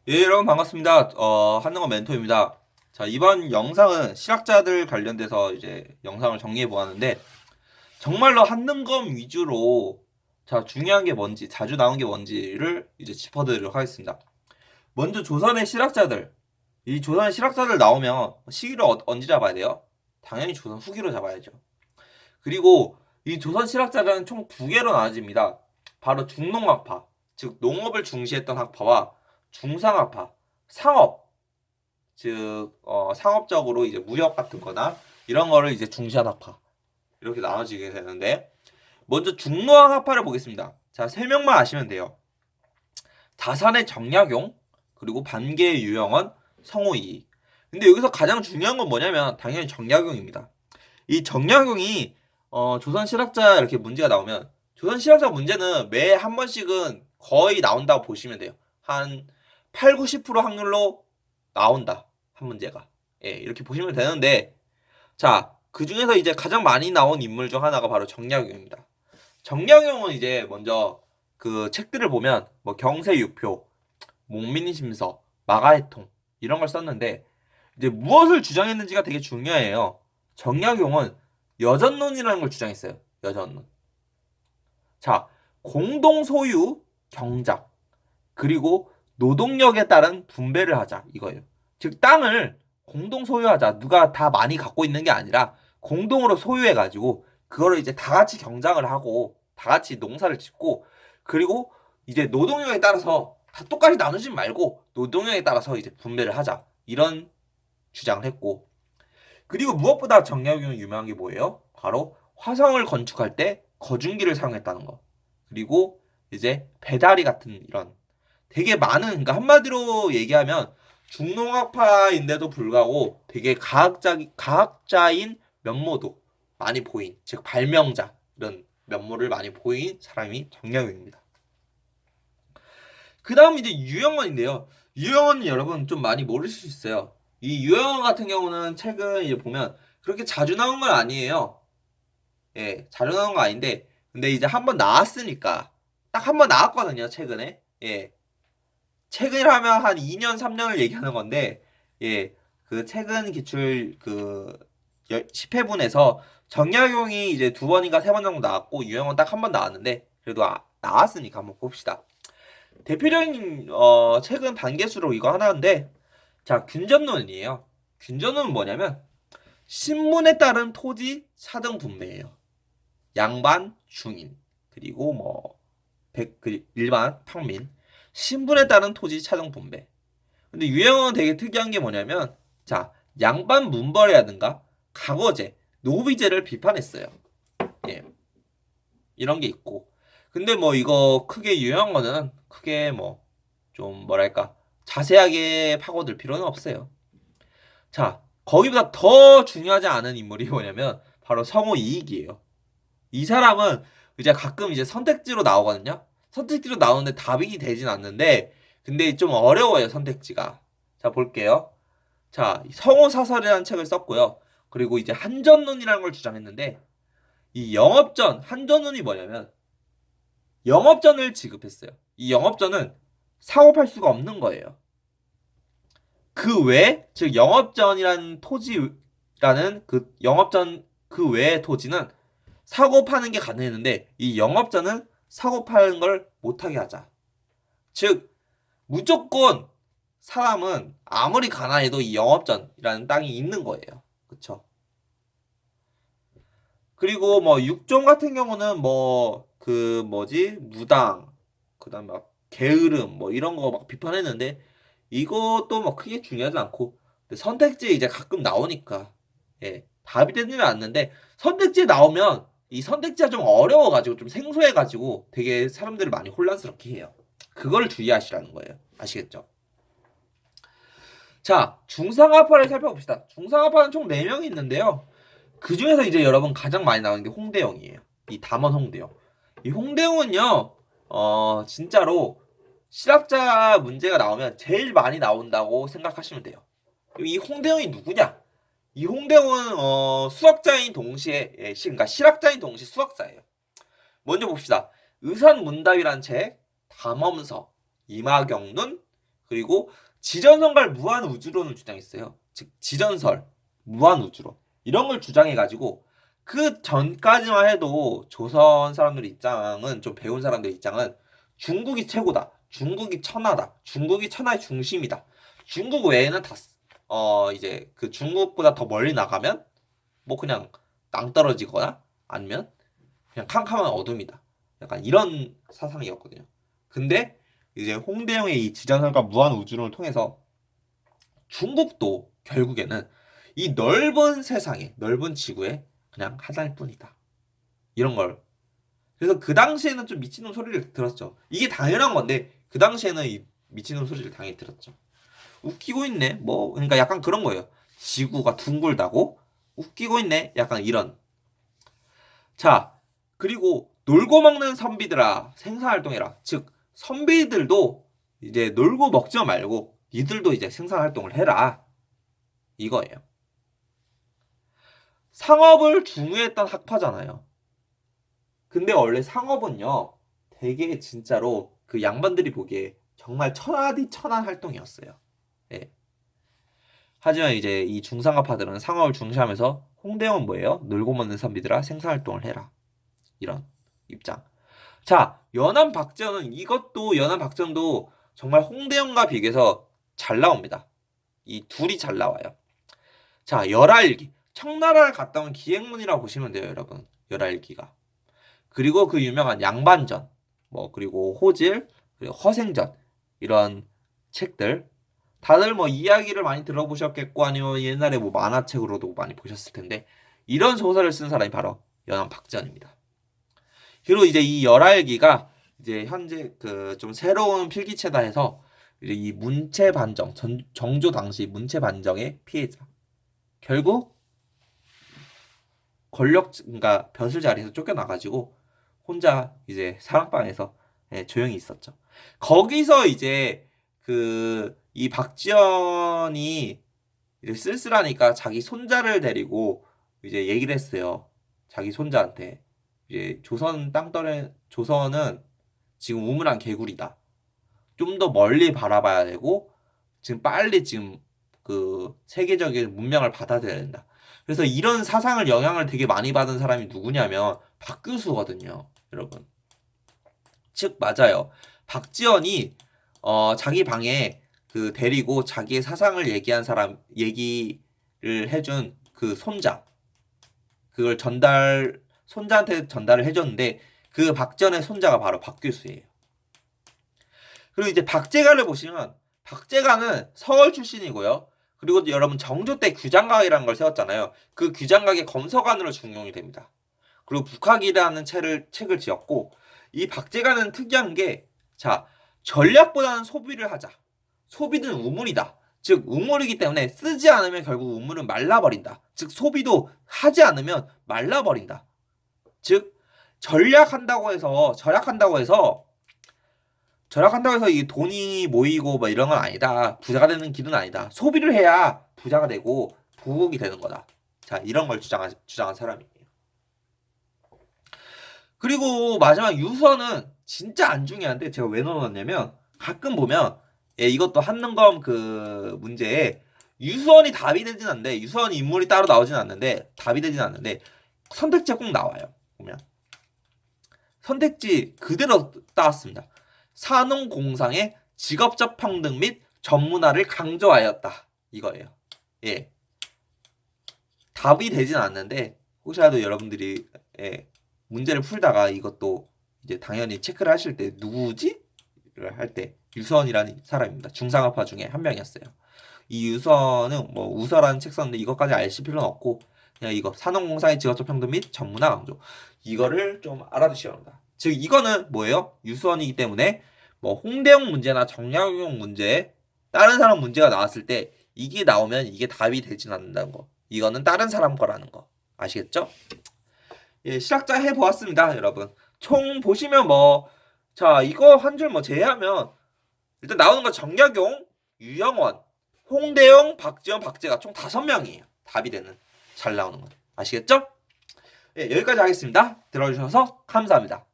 예, 여러분 반갑습니다. 한능원 멘토입니다. 자, 이번 영상은 실학자들 관련돼서 이제 영상을 정리해 보았는데 정말로 한능검 위주로 자, 중요한 게 뭔지, 자주 나온 게 뭔지를 이제 짚어드리도록 하겠습니다. 먼저 조선의 실학자들. 이 조선의 실학자들 나오면 시기를 언제 잡아야 돼요? 당연히 조선 후기로 잡아야죠. 그리고 이 조선 실학자들은 총 두 개로 나눠집니다. 바로 중농학파, 즉 농업을 중시했던 학파와 중상학파, 상업, 즉 상업적으로 이제 무역 같은 거나 이런 거를 이제 중시한 학파 이렇게 나눠지게 되는데 먼저 중노학파를 보겠습니다. 자, 세 명만 아시면 돼요. 다산의 정약용, 그리고 반개의 유영원, 성호이. 근데 여기서 가장 중요한 건 뭐냐면 당연히 정약용입니다. 이 정약용이 조선 실학자 이렇게 문제가 나오면 조선 실학자 문제는 매 한 번씩은 거의 나온다고 보시면 돼요. 한 8, 90% 확률로 나온다. 한 문제가. 예, 이렇게 보시면 되는데 자, 그 중에서 이제 가장 많이 나온 인물 중 하나가 바로 정약용입니다. 정약용은 이제 먼저 그 책들을 보면 뭐 경세유표, 목민심서, 마가해통 이런 걸 썼는데 이제 무엇을 주장했는지가 되게 중요해요. 정약용은 여전론이라는 걸 주장했어요. 여전론. 자, 공동 소유 경작 그리고 노동력에 따른 분배를 하자 이거예요. 즉 땅을 공동 소유하자. 누가 다 많이 갖고 있는 게 아니라 공동으로 소유해 가지고 그거를 이제 다 같이 경작을 하고 다 같이 농사를 짓고 그리고 이제 노동력에 따라서 다 똑같이 나누지 말고 노동력에 따라서 이제 분배를 하자. 이런 주장을 했고 그리고 무엇보다 정약용이 유명한 게 뭐예요? 바로 화성을 건축할 때 거중기를 사용했다는 거. 그리고 이제 배다리 같은 이런 되게 많은 그러니까 한마디로 얘기하면 중농학파인데도 불구하고 되게 과학자인 면모도 많이 보인 즉 발명자 이런 면모를 많이 보인 사람이 정약용입니다. 그 다음 이제 유영원인데요. 유영원은 여러분 좀 많이 모르실 수 있어요. 이 유영원 같은 경우는 최근 이제 보면 그렇게 자주 나온 건 아니에요. 예, 자주 나온 건 아닌데 근데 이제 한번 나왔으니까 딱 한 번 나왔거든요 최근에. 예, 최근이라면 한 2년 3년을 얘기하는 건데 예, 그 최근 기출 그 10회분에서 정약용이 이제 두 번인가 세 번 정도 나왔고 유영원 딱 한 번 나왔는데 그래도 나왔으니까 한번 봅시다. 대표적인 최근 단계수로 이거 하나인데 자 균전론이에요. 균전론은 뭐냐면 신문에 따른 토지 차등 분배예요. 양반, 중인 그리고 뭐 일반 평민 신분에 따른 토지 차등 분배. 근데 유형은 되게 특이한 게 뭐냐면 자 양반 문벌이라든가 가거제, 노비제를 비판했어요. 예, 이런 게 있고 근데 뭐 이거 크게 유용한 거는 크게 뭐 좀 뭐랄까 자세하게 파고들 필요는 없어요. 자, 거기보다 더 중요하지 않은 인물이 뭐냐면 바로 성우 이익이에요. 이 사람은 이제 가끔 이제 선택지로 나오거든요. 선택지로 나오는데 답이 되진 않는데 근데 좀 어려워요, 선택지가. 자, 볼게요. 자, 성우 사설이라는 책을 썼고요. 그리고 이제 한전론이라는 걸 주장했는데 이 영업전 한전론이 뭐냐면 영업전을 지급했어요. 이 영업전은 사고 팔 수가 없는 거예요. 그 외, 즉 영업전이라는 토지라는 그 영업전 그 외의 토지는 사고 파는 게 가능했는데 이 영업전은 사고 파는 걸 못하게 하자. 즉 무조건 사람은 아무리 가난해도 이 영업전이라는 땅이 있는 거예요. 그쵸? 그리고 뭐 육종 같은 경우는 뭐 그 뭐지 무당 그다음 막 게으름 뭐 이런 거 막 비판했는데 이것도 뭐 크게 중요하지 않고 근데 선택지에 이제 가끔 나오니까 예 답이 되지는 않는데 선택지에 나오면 이 선택지가 좀 어려워가지고 좀 생소해가지고 되게 사람들을 많이 혼란스럽게 해요. 그걸 주의하시라는 거예요. 아시겠죠? 자 중상하파를 살펴봅시다. 중상하파는 총 4명이 있는데요. 그 중에서 이제 여러분 가장 많이 나오는 게 홍대영이에요. 이 담원 홍대영. 이 홍대영은요, 진짜로 실학자 문제가 나오면 제일 많이 나온다고 생각하시면 돼요. 이 홍대영이 누구냐? 이 홍대영은 수학자인 동시에 그러니까 실학자인 동시에 수학자예요. 먼저 봅시다. 의선문답이란 책, 담엄서, 이마경론, 그리고 지전설과 무한 우주론을 주장했어요. 즉 지전설, 무한 우주론 이런 걸 주장해가지고 그 전까지만 해도 조선 사람들 입장은 좀 배운 사람들 입장은 중국이 최고다. 중국이 천하다. 중국이 천하의 중심이다. 중국 외에는 다 이제 그 중국보다 더 멀리 나가면 뭐 그냥 낭떠러지거나 아니면 그냥 캄캄한 어둠이다. 약간 이런 사상이었거든요. 근데 이제 홍대영의 이 지전설과 무한 우주론을 통해서 중국도 결국에는 이 넓은 세상에, 넓은 지구에 그냥 하나일 뿐이다. 이런 걸. 그래서 그 당시에는 좀 미친놈 소리를 들었죠. 이게 당연한 건데 그 당시에는 이 미친놈 소리를 당연히 들었죠. 웃기고 있네. 뭐 그러니까 약간 그런 거예요. 지구가 둥글다고 웃기고 있네. 약간 이런. 자, 그리고 놀고 먹는 선비들아 생산활동해라. 즉 선비들도 이제 놀고 먹지 말고 니들도 이제 생산활동을 해라. 이거예요. 상업을 중요했던 학파잖아요. 근데 원래 상업은요, 되게 진짜로 그 양반들이 보기에 정말 천하디 천한 활동이었어요. 예. 하지만 이제 이 중상업파들은 상업을 중시하면서 홍대원 뭐예요? 놀고 먹는 선비들아 생산활동을 해라. 이런 입장. 자, 연안 박전은 이것도 연안 박전도 정말 홍대영과 비교해서 잘 나옵니다. 이 둘이 잘 나와요. 자, 열알기. 청나라를 갔다 온 기행문이라고 보시면 돼요, 여러분. 열알기가. 그리고 그 유명한 양반전, 뭐 그리고 호질, 그리고 허생전 이런 책들 다들 뭐 이야기를 많이 들어보셨겠고 아니면 옛날에 뭐 만화책으로도 많이 보셨을 텐데 이런 소설을 쓴 사람이 바로 연안 박지원입니다. 그리고 이제 이 열알기가 이제 현재 그 좀 새로운 필기체다 해서 이제 이 문체 반정 정조 당시 문체 반정의 피해자 결국 권력 그러니까 벼슬 자리에서 쫓겨나가지고 혼자 이제 사랑방에서 조용히 있었죠. 거기서 이제 그 이 박지원이 이제 쓸쓸하니까 자기 손자를 데리고 이제 얘기를 했어요. 자기 손자한테 이제 조선 땅덩에 조선은 지금 우물안 개구리다. 좀 더 멀리 바라봐야 되고 지금 빨리 지금 그 세계적인 문명을 받아들여야 된다. 그래서 이런 사상을 영향을 되게 많이 받은 사람이 누구냐면 박규수거든요, 여러분. 즉 맞아요. 박지원이 자기 방에 그 데리고 자기의 사상을 얘기한 사람 얘기를 해준 그 손자 그걸 손자한테 전달을 해줬는데 그 박지원의 손자가 바로 박규수예요. 그리고 이제 박제가를 보시면 박제가는 서울 출신이고요. 그리고 여러분 정조 때 규장각이라는 걸 세웠잖아요. 그 규장각의 검서관으로 중용이 됩니다. 그리고 북학이라는 책을 지었고 이 박제가는 특이한 게 자, 전략보다는 소비를 하자. 소비는 우물이다. 즉 우물이기 때문에 쓰지 않으면 결국 우물은 말라버린다. 즉 소비도 하지 않으면 말라버린다. 즉 절약한다고 해서 이 돈이 모이고 뭐 이런 건 아니다. 부자가 되는 길은 아니다. 소비를 해야 부자가 되고 부국이 되는 거다. 자, 이런 걸 주장한 사람이에요. 그리고 마지막 유서는 진짜 안 중요한데 제가 왜 넣어놨냐면 가끔 보면 이것도 한능검 그 문제에 유서원이 답이 되진 않는데 유서원 인물이 따로 나오진 않는데 답이 되진 않는데 선택지가 꼭 나와요. 보면 선택지 그대로 따왔습니다. 산업공상의 직업적 평등 및 전문화를 강조하였다. 이거예요. 예. 답이 되진 않는데 혹시라도 여러분들이 문제를 풀다가 이것도 이제 당연히 체크를 하실 때 누구지? 를 할 때 유서원이라는 사람입니다. 중상업화 중에 한 명이었어요. 이 유서원은 뭐 우서라는 책 썼는데 이것까지 아실 필요는 없고 그냥 이거 산업공상의 직업적 평등 및 전문화 강조 이거를 좀 알아두셔야 합니다. 즉 이거는 뭐예요? 유수원이기 때문에 뭐 홍대용 문제나 정약용 문제 다른 사람 문제가 나왔을 때 이게 나오면 이게 답이 되진 않는다는 거. 이거는 다른 사람 거라는 거. 아시겠죠? 예, 실학자 해보았습니다, 여러분. 총 보시면 뭐, 자, 이거 한 줄 뭐 제외하면 일단 나오는 거 정약용, 유영원, 홍대용, 박지원, 박재가 총 5명이에요. 답이 되는. 잘 나오는 거. 아시겠죠? 예, 여기까지 하겠습니다. 들어주셔서 감사합니다.